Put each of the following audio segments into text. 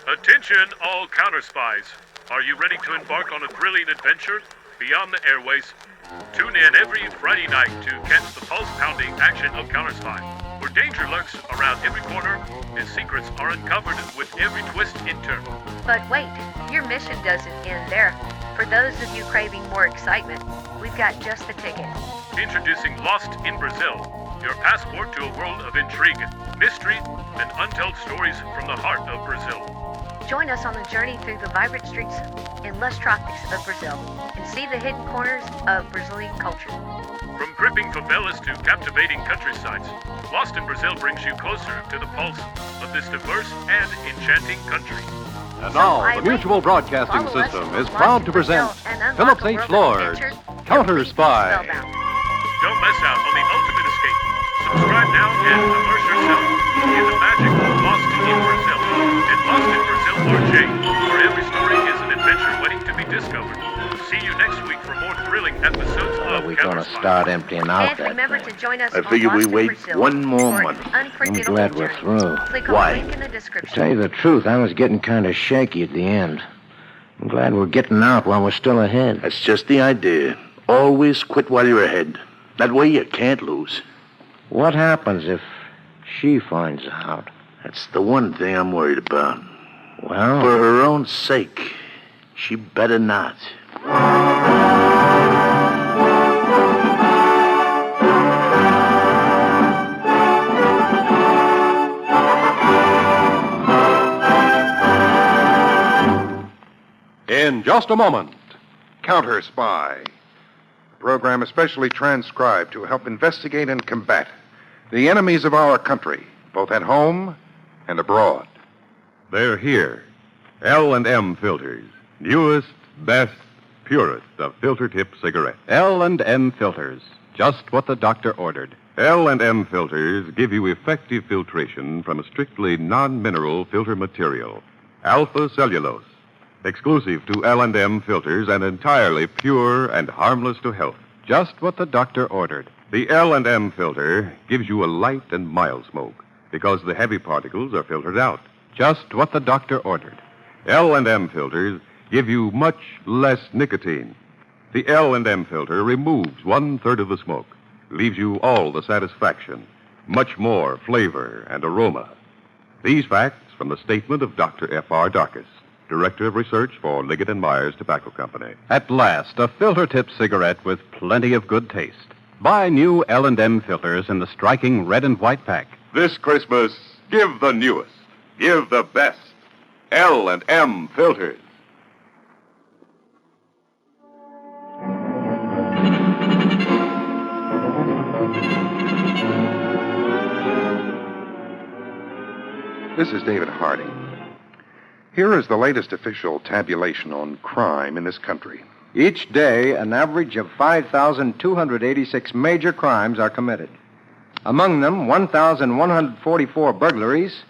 Attention, all counterspies. Are you ready to embark on a thrilling adventure beyond the airways? Tune in every Friday night to catch the pulse-pounding action of CounterSpy, where danger lurks around every corner and secrets are uncovered with every twist and turn. But wait, your mission doesn't end there. For those of you craving more excitement, we've got just the ticket. Introducing Lost in Brazil, your passport to a world of intrigue, mystery, and untold stories from the heart of Brazil. Join us on the journey through the vibrant streets and lush tropics of Brazil and see the hidden corners of Brazilian culture. From gripping favelas to captivating countrysides, Lost in Brazil brings you closer to the pulse of this diverse and enchanting country. And now, the Mutual Broadcasting System is proud to present Phillips H. Lord's CounterSpy. Don't miss out on the ultimate escape. Subscribe now and immerse yourself in the magic of Lost in Brazil. And Lost in Brazil RJ, where every story is an adventure waiting to be discovered. See you next week for more thrilling episodes of We're going to start emptying out And that remember thing. to join us I figure on we Lost in wait Brazil one more for month. an I'm unforgettable glad we're journey. through. Click on Why? the link in the To description. tell you the truth, I was getting kind of shaky at the end. I'm glad we're getting out while we're still ahead. That's just the idea. Always quit while you're ahead. That way you can't lose. What happens if she finds out? That's the one thing I'm worried about. Well, For her own sake, she better not. In just a moment, CounterSpy. A program especially transcribed to help investigate and combat the enemies of our country, both at home and abroad. They're here. L&M filters. Newest, best, purest of filter-tip cigarettes. L&M filters. Just what the doctor ordered. L&M filters give you effective filtration from a strictly non-mineral filter material, alpha cellulose, exclusive to L&M filters and entirely pure and harmless to health. Just what the doctor ordered. The L&M filter gives you a light and mild smoke because the heavy particles are filtered out. Just what the doctor ordered. L&M filters give you much less nicotine. The L&M filter removes 1/3 of the smoke, leaves you all the satisfaction, much more flavor and aroma. These facts from the statement of Dr. F.R. Darkus, Director of Research for Liggett & Myers Tobacco Company. At last, a filter-tip cigarette with plenty of good taste. Buy new L&M filters in the striking red and white pack. This Christmas, give the newest, give the best. L&M filters. This is David Harding. Here is the latest official tabulation on crime in this country. each day, an average of 5,286 major crimes are committed. Among them, 1,144 burglaries,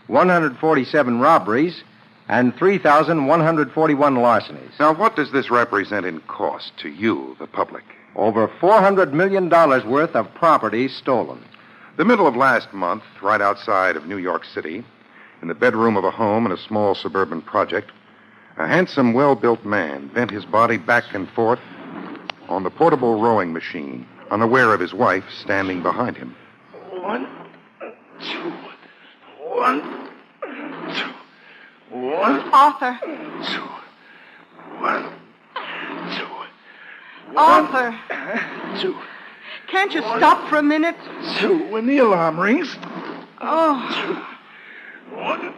147 robberies, and 3,141 larcenies. Now, what does this represent in cost to you, the public? Over $400 million worth of property stolen. The middle of last month, right outside of New York City, in the bedroom of a home in a small suburban project, a handsome, well-built man bent his body back and forth on the portable rowing machine, unaware of his wife standing behind him. 1, 2, 1, 2, 1, Arthur. 2, 1, 2, Arthur. 2, Can't you stop for a minute? 2. When the alarm rings. Oh. 1, 2.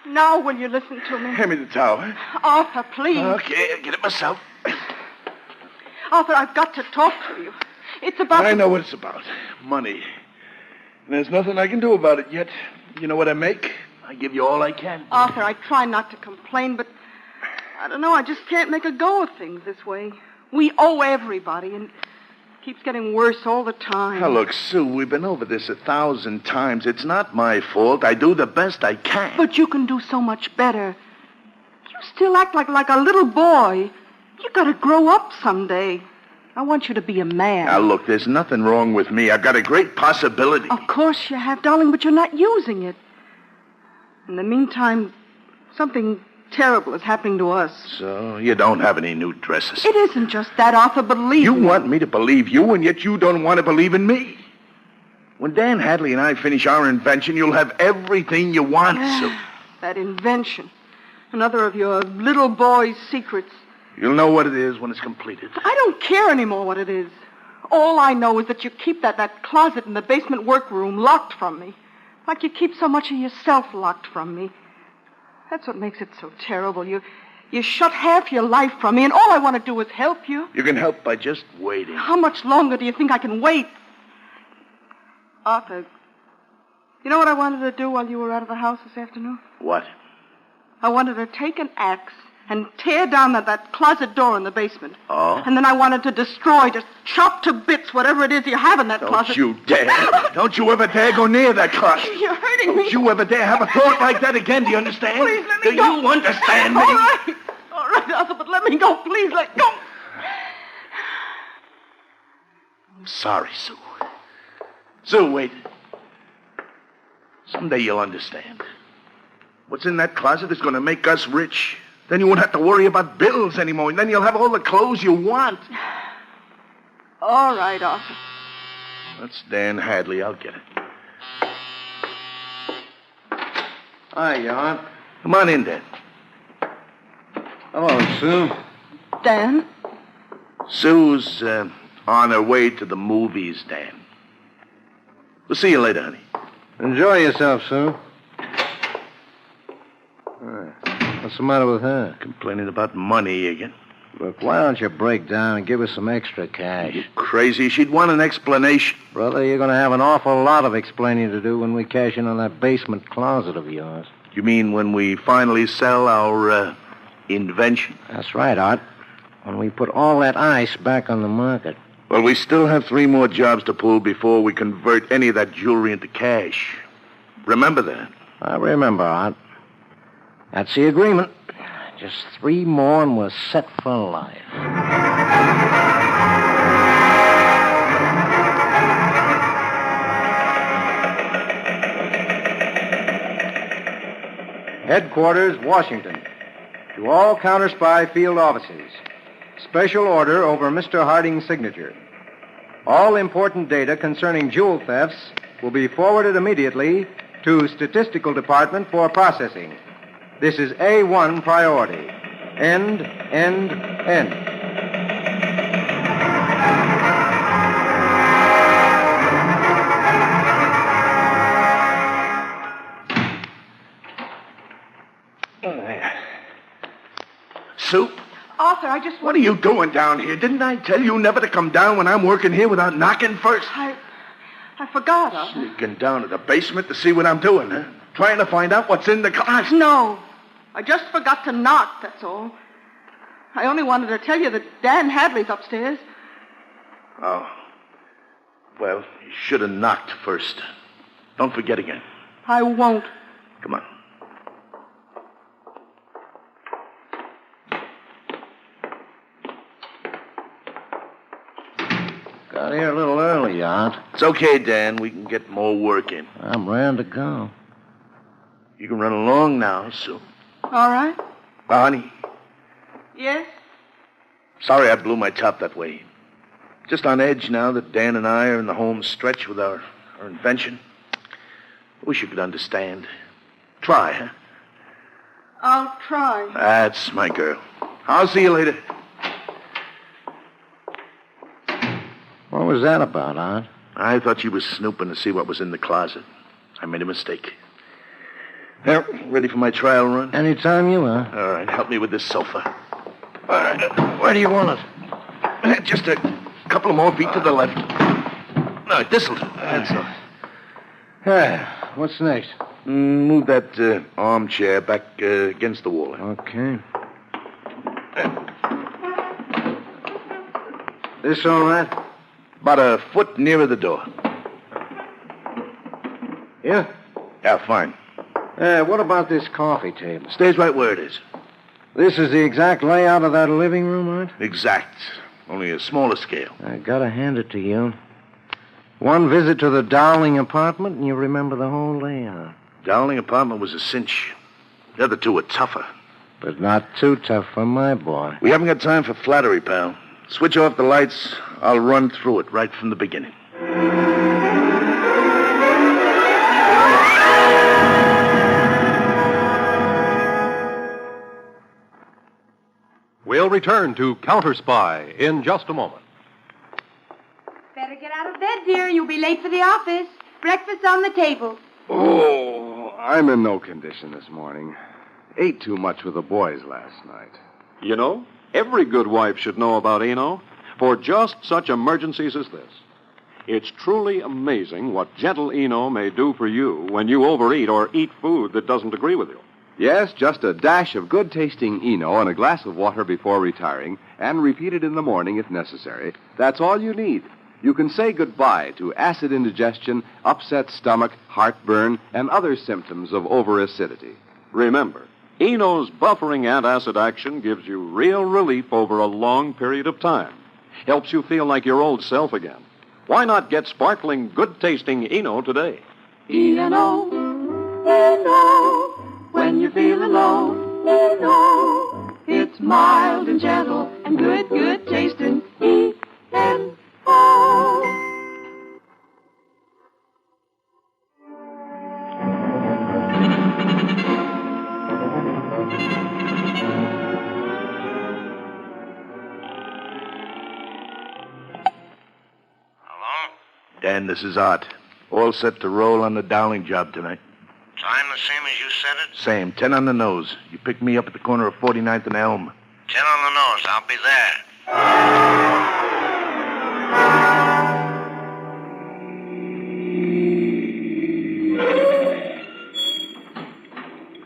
Now will you listen to me? Hand me the towel. Arthur, please. Okay, I'll get it myself. Arthur, I've got to talk to you. It's about... I know what it's about. Money. And there's nothing I can do about it yet. You know what I make? I give you all I can. Arthur, I try not to complain, but I don't know, I just can't make a go of things this way. We owe everybody, and it keeps getting worse all the time. Now, look, Sue, we've been over this 1,000 times. It's not my fault. I do the best I can. But you can do so much better. You still act like a little boy. You gotta grow up someday. I want you to be a man. Now, look, there's nothing wrong with me. I've got a great possibility. Of course you have, darling, but you're not using it. In the meantime, something terrible is happening to us. So you don't have any new dresses. It isn't just that, Arthur. Believe You me. want me to believe you, and yet you don't want to believe in me. When Dan Hadley and I finish our invention, you'll have everything you want, Sue. That invention. Another of your little boy's secrets. You'll know what it is when it's completed. I don't care anymore what it is. All I know is that you keep that closet in the basement workroom locked from me. Like you keep so much of yourself locked from me. That's what makes it so terrible. You shut half your life from me, and all I want to do is help you. You can help by just waiting. How much longer do you think I can wait? Arthur, you know what I wanted to do while you were out of the house this afternoon? What? I wanted to take an axe and tear down that closet door in the basement. Oh? And then I wanted to destroy, just chop to bits whatever it is you have in that closet. Don't you dare. Don't you ever dare go near that closet. You're hurting me. Don't you ever dare have a thought like that again, do you understand? Please let me do go. you understand me? All right, Arthur, but let me go. Please, let go. I'm sorry, Sue. Sue, wait. Someday you'll understand. What's in that closet is going to make us rich. Then you won't have to worry about bills anymore. And then you'll have all the clothes you want. All right, Arthur. That's Dan Hadley. I'll get it. Hi, Jan. Come on in, Dan. Hello, Sue. Dan? Sue's on her way to the movies, Dan. We'll see you later, honey. Enjoy yourself, Sue. What's the matter with her? Complaining about money again. Look, why don't you break down and give us some extra cash? You crazy? She'd want an explanation. Brother, you're going to have an awful lot of explaining to do when we cash in on that basement closet of yours. You mean when we finally sell our invention? That's right, Art. When we put all that ice back on the market. Well, we still have 3 more jobs to pull before we convert any of that jewelry into cash. Remember that? I remember, Art. That's the agreement. Just 3 more and we're set for life. Headquarters, Washington. To all CounterSpy field offices. Special order over Mr. Harding's signature. All important data concerning jewel thefts will be forwarded immediately to Statistical Department for processing. This is A1 priority. End. Sue? Arthur, I just What are you doing down here? Didn't I tell you never to come down when I'm working here without knocking first? I forgot, Arthur. Sneaking down to the basement to see what I'm doing, huh? Trying to find out what's in the closet. No. I just forgot to knock, that's all. I only wanted to tell you that Dan Hadley's upstairs. Oh. Well, you should have knocked first. Don't forget again. I won't. Come on. Got here a little early, Art. It's okay, Dan. We can get more work in. I'm ready to go. You can run along now, Sue. All right? Honey, Yes? sorry I blew my top that way. Just on edge now that Dan and I are in the home stretch with our invention. I wish you could understand. Try, huh? I'll try. That's my girl. I'll see you later. What was that about, Art? I thought you was snooping to see what was in the closet. I made a mistake. Well, ready for my trial run? Anytime you are. All right, help me with this sofa. All right. Where do you want it? Just a couple of more feet to the left. No, this'll do. That's all. What's next? Move that armchair back against the wall. Okay. This all right? About a foot nearer the door. Yeah? Yeah, fine. What about this coffee table? Stays right where it is. This is the exact layout of that living room, Art? Exact. only a smaller scale. I gotta hand it to you. One visit to the Dowling apartment, and you remember the whole layout. Dowling apartment was a cinch. The other two were tougher. But not too tough for my boy. We haven't got time for flattery, pal. Switch off the lights. I'll run through it right from the beginning. We'll return to CounterSpy in just a moment. Better get out of bed, dear. You'll be late for the office. Breakfast on the table. Oh, I'm in no condition this morning. Ate too much with the boys last night. You know, every good wife should know about Eno for just such emergencies as this. It's truly amazing what gentle Eno may do for you when you overeat or eat food that doesn't agree with you. Yes, just a dash of good-tasting Eno and a glass of water before retiring, and repeat it in the morning if necessary. That's all you need. You can say goodbye to acid indigestion, upset stomach, heartburn, and other symptoms of overacidity. Remember, Eno's buffering antacid action gives you real relief over a long period of time. Helps you feel like your old self again. Why not get sparkling, good-tasting Eno today? Eno, Eno, when you feel alone, Eno, it's mild and gentle and good, good tasting. E-N-O. Dan, this is Art. All set to roll on the Dowling job tonight. Time the same as you said it? Same. 10 on the nose. You pick me up at the corner of 49th and Elm. 10 on the nose. I'll be there.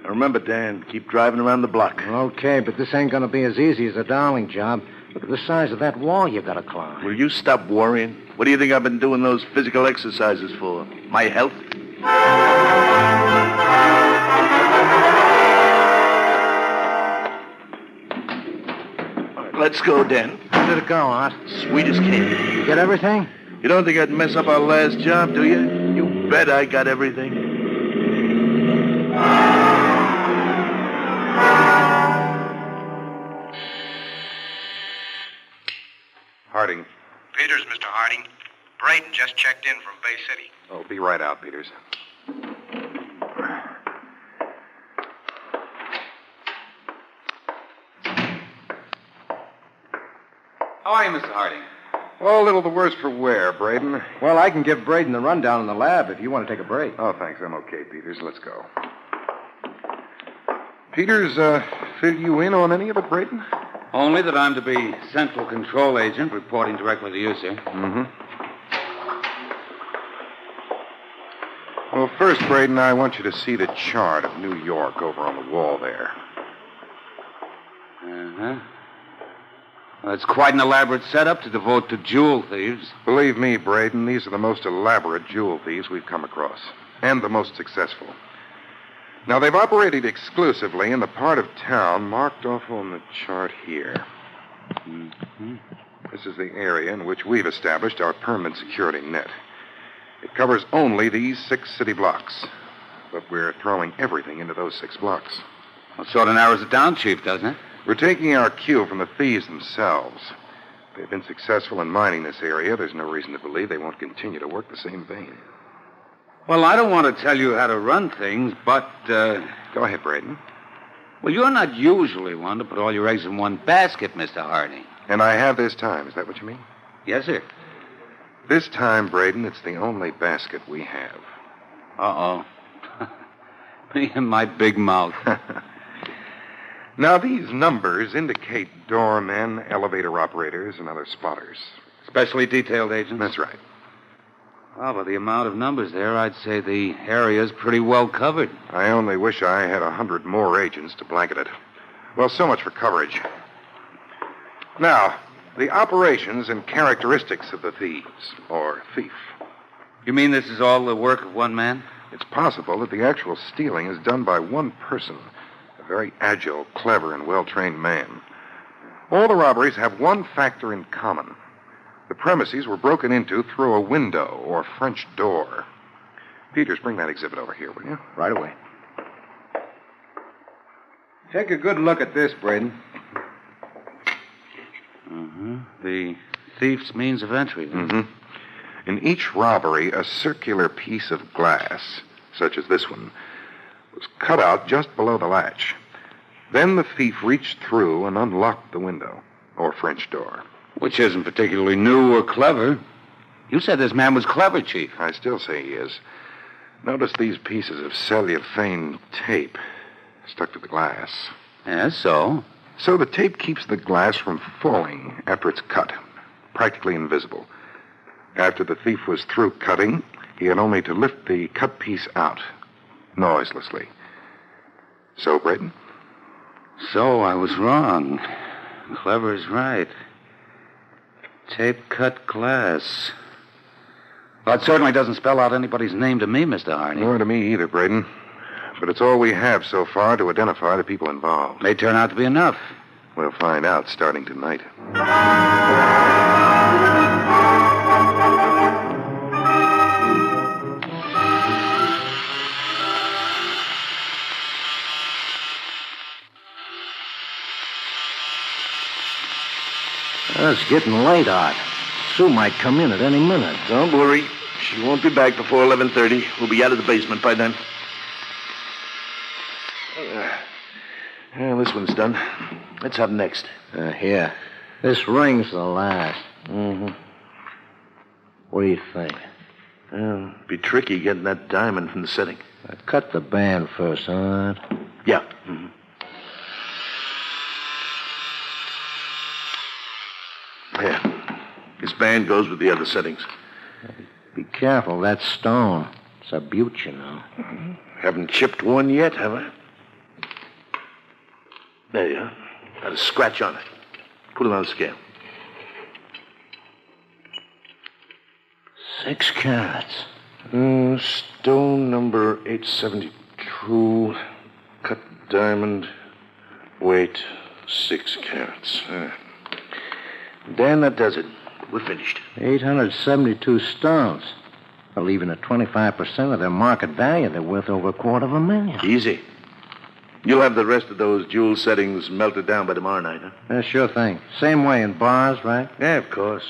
Now remember, Dan, keep driving around the block. Okay, but this ain't gonna be as easy as the Dowling job. Look at the size of that wall you gotta climb. Will you stop worrying? What do you think I've been doing those physical exercises for? My health? All right, let's go, Dan. How did it go, Art? Sweet as candy. You get everything? You don't think I'd mess up our last job, do you? You bet I got everything. Harding. Peters, Mr. Harding. Braden just checked in from Bay City. Oh, be right out, Peters. How are you, Mr. Harding? Oh, a little the worse for wear, Braden. Well, I can give Braden the rundown in the lab if you want to take a break. Oh, thanks. I'm okay, Peters. Let's go. Peters, fill you in on any of it, Braden? Only that I'm to be central control agent, reporting directly to you, sir. Mm-hmm. Well, first, Braden, I want you to see the chart of New York over on the wall there. Uh-huh. Well, it's quite an elaborate setup to devote to jewel thieves. Believe me, Braden, these are the most elaborate jewel thieves we've come across, and the most successful. Now, they've operated exclusively in the part of town marked off on the chart here. Mm-hmm. This is the area in which we've established our permanent security net. It covers only these 6 city blocks, but we're throwing everything into those 6 blocks. Well, sort of narrows it down, Chief, doesn't it? We're taking our cue from the thieves themselves. They've been successful in mining this area. There's no reason to believe they won't continue to work the same vein. Well, I don't want to tell you how to run things, but, Go ahead, Braden. well, you're not usually one to put all your eggs in one basket, Mr. Harding. And I have this time. Is that what you mean? Yes, sir. This time, Braden, it's the only basket we have. Uh-oh. Me and my big mouth. Now, these numbers indicate doormen, elevator operators, and other spotters. Specially detailed agents? That's right. Well, by the amount of numbers there, I'd say the area's pretty well covered. I only wish I had 100 more agents to blanket it. Well, so much for coverage. Now, the operations and characteristics of the thieves, or thief. You mean this is all the work of one man? It's possible that the actual stealing is done by one person, a very agile, clever, and well-trained man. All the robberies have one factor in common. The premises were broken into through a window or French door. Peters, bring that exhibit over here, will you? Right away. Take a good look at this, Braden. The thief's means of entry. Mm-hmm. In each robbery, a circular piece of glass, such as this one, was cut out just below the latch. Then the thief reached through and unlocked the window, or French door. Which isn't particularly new or clever. You said this man was clever, Chief. I still say he is. Notice these pieces of cellophane tape stuck to the glass. Yes, so? So the tape keeps the glass from falling after it's cut, practically invisible. After the thief was through cutting, he had only to lift the cut piece out, noiselessly. So, Braden? So I was wrong. Clever is right. Tape-cut glass. Well, it certainly doesn't spell out anybody's name to me, Mr. Harney. Nor to me either, Braden. But it's all we have so far to identify the people involved. May turn out to be enough. We'll find out starting tonight. It's getting late, Art. Sue might come in at any minute. Don't worry. She won't be back before 11:30. We'll be out of the basement by then. This one's done. Let's have next. Here. This ring's the last. Mm-hmm. What do you think? Be tricky getting that diamond from the setting. Cut the band first, huh, Art? Yeah. Mm-hmm. Yeah. This band goes with the other settings. Be careful, that stone. It's a butte, you know. Haven't chipped one yet, have I? There you are. Got a scratch on it. Put it on the scale. 6 carats. Stone number 872. Cut diamond. Weight 6 carats. Dan, that does it. We're finished. 872 stones. Well, even at 25% of their market value, they're worth over $250,000. Easy. You'll have the rest of those jewel settings melted down by tomorrow night, huh? Yeah, sure thing. Same way in bars, right? Yeah, of course.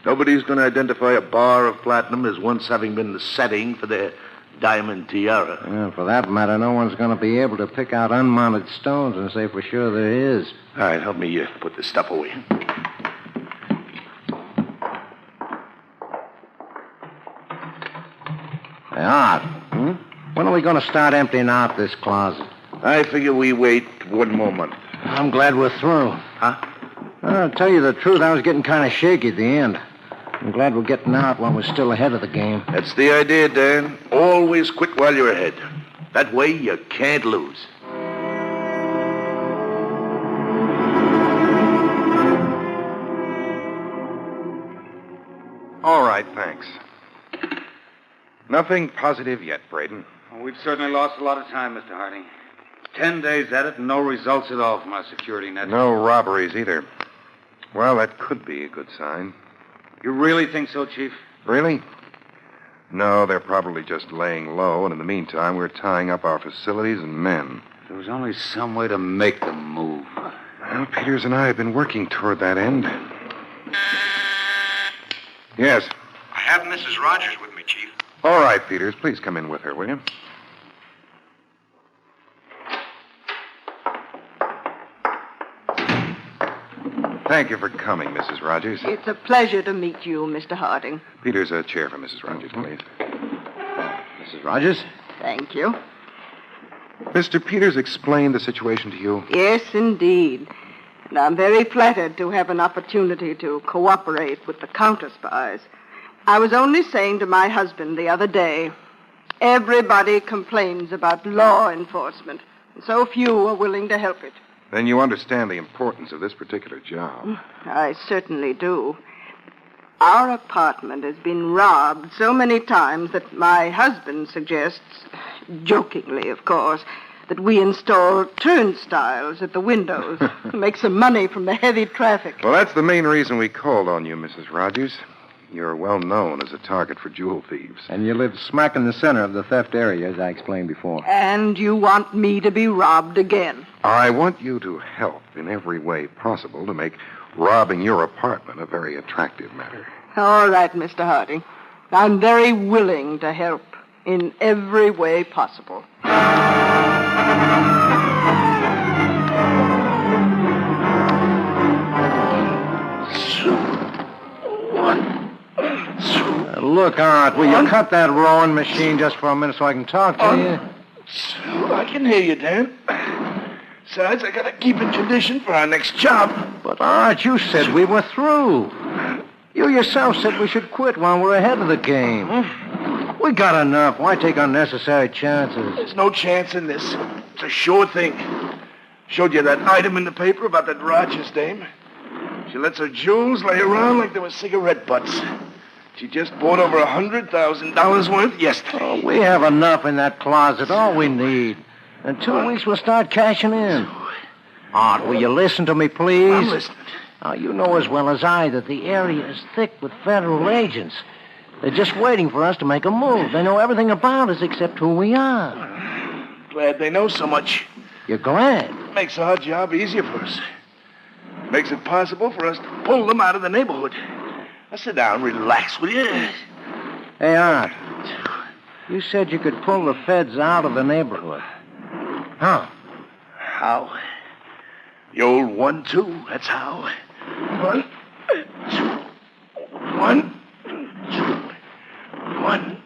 Nobody's going to identify a bar of platinum as once having been the setting for their diamond tiara. Yeah, for that matter, no one's going to be able to pick out unmounted stones and say for sure there is. All right, help me put this stuff away. Hey, Art. When are we going to start emptying out this closet? I figure we wait one more month. I'm glad we're through. Huh? I'll tell you the truth, I was getting kind of shaky at the end. I'm glad we're getting out while we're still ahead of the game. That's the idea, Dan. Always quit while you're ahead. That way you can't lose. All right, thanks. Nothing positive yet, Braden. Well, we've certainly lost a lot of time, Mr. Hardy. 10 days at it and no results at all from our security net. No robberies either. Well, that could be a good sign. You really think so, Chief? Really? No, they're probably just laying low, and in the meantime, we're tying up our facilities and men. If there was only some way to make them move. Well, Peters and I have been working toward that end. Yes. I have Mrs. Rogers with me, Chief. All right, Peters. Please come in with her, will you? Thank you for coming, Mrs. Rogers. It's a pleasure to meet you, Mr. Harding. Peters, a chair for Mrs. Rogers, please. Mrs. Rogers? Thank you. Mr. Peters explained the situation to you? Yes, indeed. And I'm very flattered to have an opportunity to cooperate with the CounterSpies. I was only saying to my husband the other day, everybody complains about law enforcement, and so few are willing to help it. Then you understand the importance of this particular job. I certainly do. Our apartment has been robbed so many times that my husband suggests, jokingly, of course, that we install turnstiles at the windows to make some money from the heavy traffic. Well, that's the main reason we called on you, Mrs. Rogers. You're well known as a target for jewel thieves. And you live smack in the center of the theft area, as I explained before. And you want me to be robbed again. I want you to help in every way possible to make robbing your apartment a very attractive matter. All right, Mr. Harding. I'm very willing to help in every way possible. Look, Art, will you cut that rowing machine just for a minute so I can talk to you? I can hear you, Dan. Besides, I gotta keep in condition for our next job. But, Art, you said we were through. You yourself said we should quit while we're ahead of the game. We got enough. Why take unnecessary chances? There's no chance in this. It's a sure thing. Showed you that item in the paper about that Rogers dame. She lets her jewels lay around like they were cigarette butts. She just bought over $100,000 worth yesterday. Oh, we have enough in that closet, all we need. In 2 weeks, we'll start cashing in. Art, will you listen to me, please? I'm listening. Now, you know as well as I that the area is thick with federal agents. They're just waiting for us to make a move. They know everything about us except who we are. Glad they know so much. You're glad? Makes our job easier for us. Makes it possible for us to pull them out of the neighborhood. Now sit down, relax, will you? Hey, Art. You said you could pull the feds out of the neighborhood. How? How? The old 1-2, that's how. 1, 2, 1, 2, 1.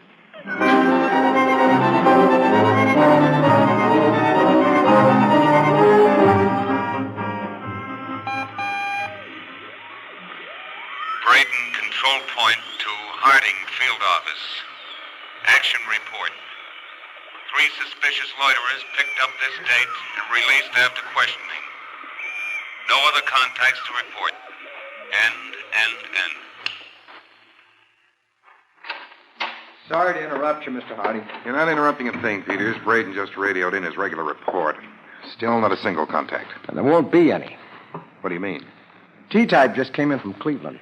Braden, control point to Harding Field Office. Action report. 3 suspicious loiterers picked up this date and released after questioning. No other contacts to report. End. Sorry to interrupt you, Mr. Harding. You're not interrupting a thing, Peters. Braden just radioed in his regular report. Still not a single contact. And there won't be any. What do you mean? T-Type just came in from Cleveland.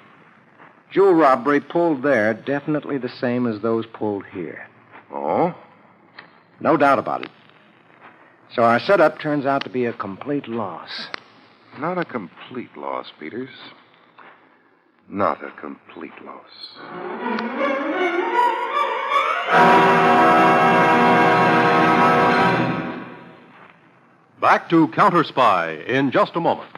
Jewel robbery pulled there, definitely the same as those pulled here. Oh? No doubt about it. So our setup turns out to be a complete loss. Not a complete loss, Peters. Not a complete loss. Back to CounterSpy in just a moment.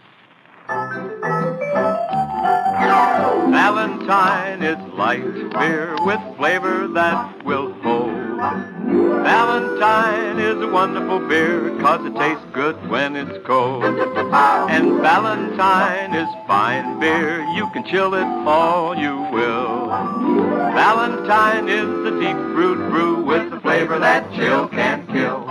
Valentine is light beer with flavor that will hold. Valentine is a wonderful beer 'cause it tastes good when it's cold. And Valentine is fine beer. You can chill it all you will. Valentine is the deep brewed brew with the flavor that chill can't kill.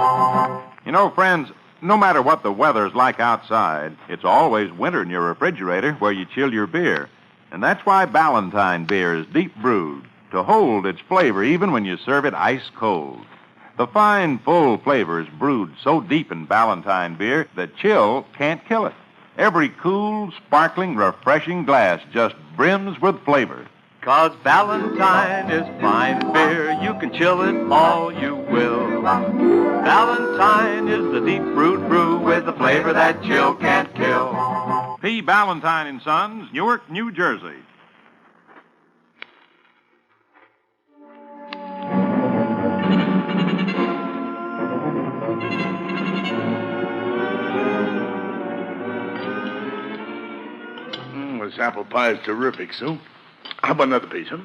You know, friends, no matter what the weather's like outside, it's always winter in your refrigerator where you chill your beer. And that's why Valentine beer is deep brewed, to hold its flavor even when you serve it ice cold. The fine, full flavor is brewed so deep in Valentine beer that chill can't kill it. Every cool, sparkling, refreshing glass just brims with flavor. 'Cause Valentine is fine beer, you can chill it all you will. Valentine is the deep brewed brew with the flavor that chill can't kill. P. Valentine and Sons, Newark, New Jersey. This apple pie is terrific, Sue. How about another piece, huh?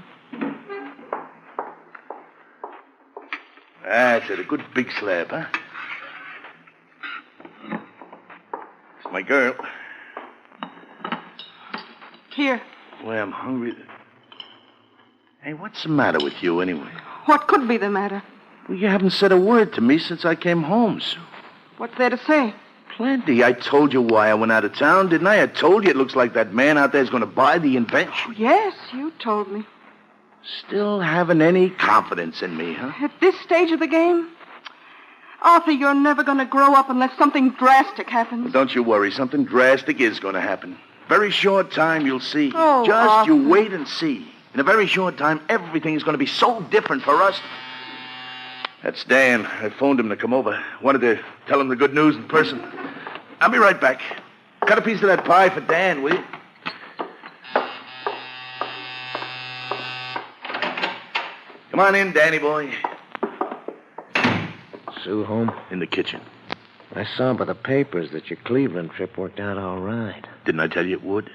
That's it, a good big slab, huh? It's my girl. Here. Boy, I'm hungry. Hey, what's the matter with you, anyway? What could be the matter? Well, you haven't said a word to me since I came home, Sue. What's there to say? Plenty. I told you why I went out of town, didn't I? I told you it looks like that man out there is going to buy the invention. Yes, you told me. Still haven't any confidence in me, huh? At this stage of the game, Arthur, you're never going to grow up unless something drastic happens. Don't you worry. Something drastic is going to happen. Very short time, you'll see. Oh, Just Arthur. you wait and see. In a very short time, everything is going to be so different for us. That's Dan. I phoned him to come over. Wanted to tell him the good news in person. I'll be right back. Cut a piece of that pie for Dan, will you? Come on in, Danny boy. Sue home? In the kitchen. I saw by the papers that your Cleveland trip worked out all right. Didn't I tell you it would?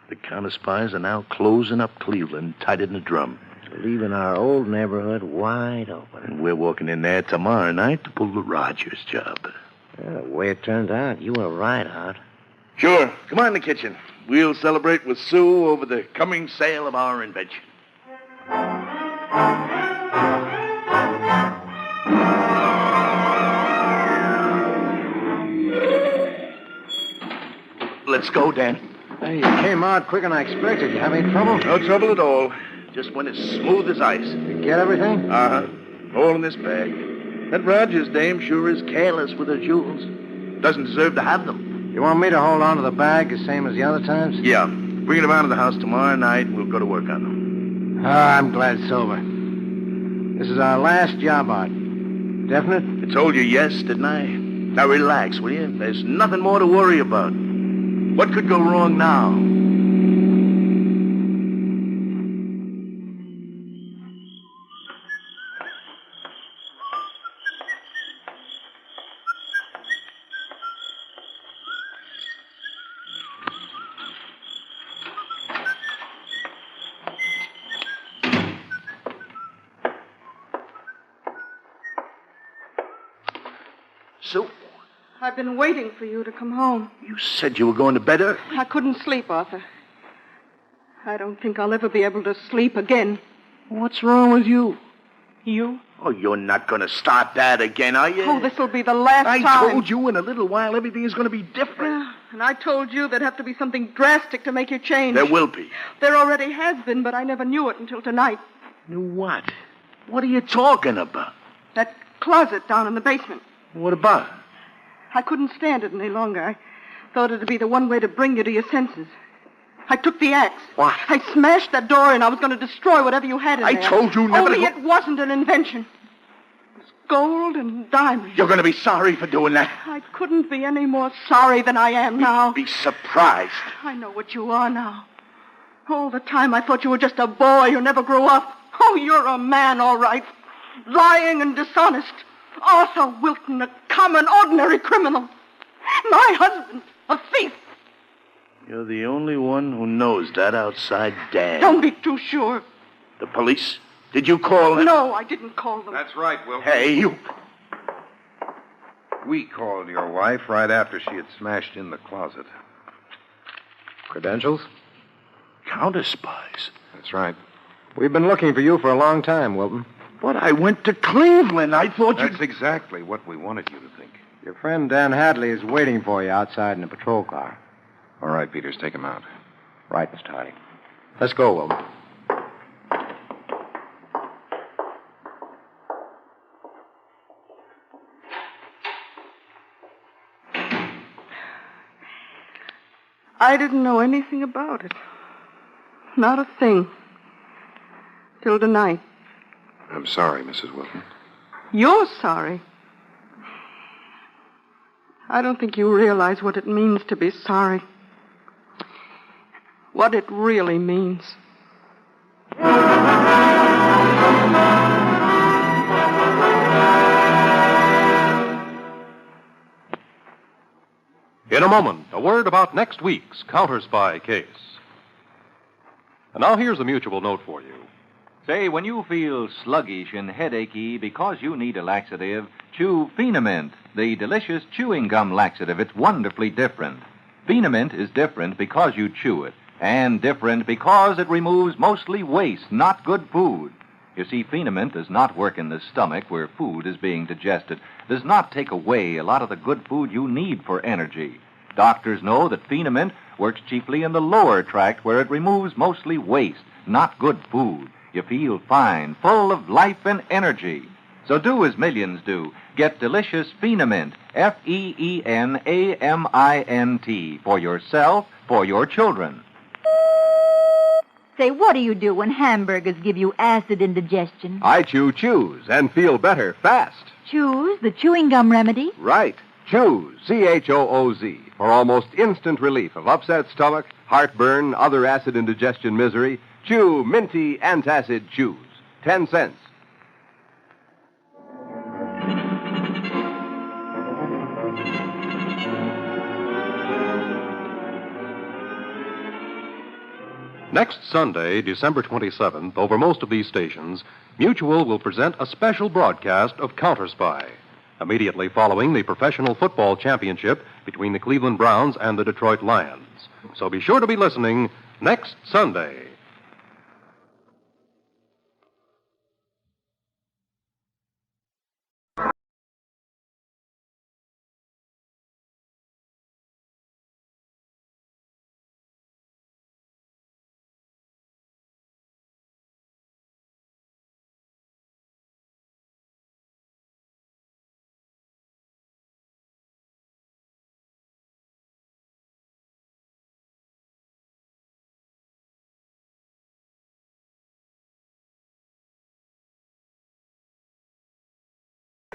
The CounterSpies are now closing up Cleveland, tied in a drum. Leaving our old neighborhood wide open. And we're walking in there tomorrow night to pull the Rogers job. Well, the way it turned out, you were right, Art. Sure. Come on in the kitchen. We'll celebrate with Sue over the coming sale of our invention. Let's go, Dan. Hey, you came out quicker than I expected. You have any trouble? No trouble at all. Just went as smooth as ice. You get everything? Uh-huh. All in this bag. That Rogers dame sure is careless with her jewels. Doesn't deserve to have them. You want me to hold on to the bag the same as the other times? Yeah. Bring it around to the house tomorrow night and we'll go to work on them. I'm glad it's over. This is our last job, Art. Definite? I told you yes, didn't I? Now relax, will you? There's nothing more to worry about. What could go wrong now? Sue? I've been waiting for you to come home. You said you were going to bed early. I couldn't sleep, Arthur. I don't think I'll ever be able to sleep again. What's wrong with you? You? Oh, you're not going to start that again, are you? Oh, this'll be the last time. I told you in a little while everything is going to be different. Yeah, and I told you there'd have to be something drastic to make you change. There will be. There already has been, but I never knew it until tonight. Knew what? What are you talking about? That closet down in the basement. What about? I couldn't stand it any longer. I thought it'd be the one way to bring you to your senses. I took the axe. What? I smashed that door in. I was going to destroy whatever you had in there. I told you never Only to... it wasn't an invention. It was gold and diamonds. You're going to be sorry for doing that. I couldn't be any more sorry than I am now. Be surprised. I know what you are now. All the time I thought you were just a boy who never grew up. Oh, you're a man, all right. Lying and dishonest. Arthur Wilton, a common, ordinary criminal. My husband, a thief. You're the only one who knows that outside Dan. Don't be too sure. The police? Did you call them? No, I didn't call them. That's right, Wilton. Hey, you... We called your wife right after she had smashed in the closet. Credentials? CounterSpies. That's right. We've been looking for you for a long time, Wilton. But I went to Cleveland. I thought That's exactly what we wanted you to think. Your friend Dan Hadley is waiting for you outside in a patrol car. All right, Peters, take him out. Right, Mr. Harding. Let's go, Wilton. I didn't know anything about it. Not a thing. Till tonight. I'm sorry, Mrs. Wilton. You're sorry. I don't think you realize what it means to be sorry. What it really means. In a moment, a word about next week's CounterSpy case. And now here's a mutual note for you. Say, when you feel sluggish and headachy because you need a laxative, chew Phenamint, the delicious chewing gum laxative. It's wonderfully different. Phenamint is different because you chew it, and different because it removes mostly waste, not good food. You see, Phenamint does not work in the stomach where food is being digested, does not take away a lot of the good food you need for energy. Doctors know that Phenamint works chiefly in the lower tract where it removes mostly waste, not good food. You feel fine, full of life and energy. So do as millions do. Get delicious Phenamint, F-E-E-N-A-M-I-N-T, for yourself, for your children. Say, what do you do when hamburgers give you acid indigestion? I chews and feel better fast. Choose the chewing gum remedy? Right. Choose, C-H-O-O-Z, for almost instant relief of upset stomach, heartburn, other acid indigestion misery. Chew minty antacid chews. 10 cents. Next Sunday, December 27th, over most of these stations, Mutual will present a special broadcast of CounterSpy, immediately following the professional football championship between the Cleveland Browns and the Detroit Lions. So be sure to be listening next Sunday.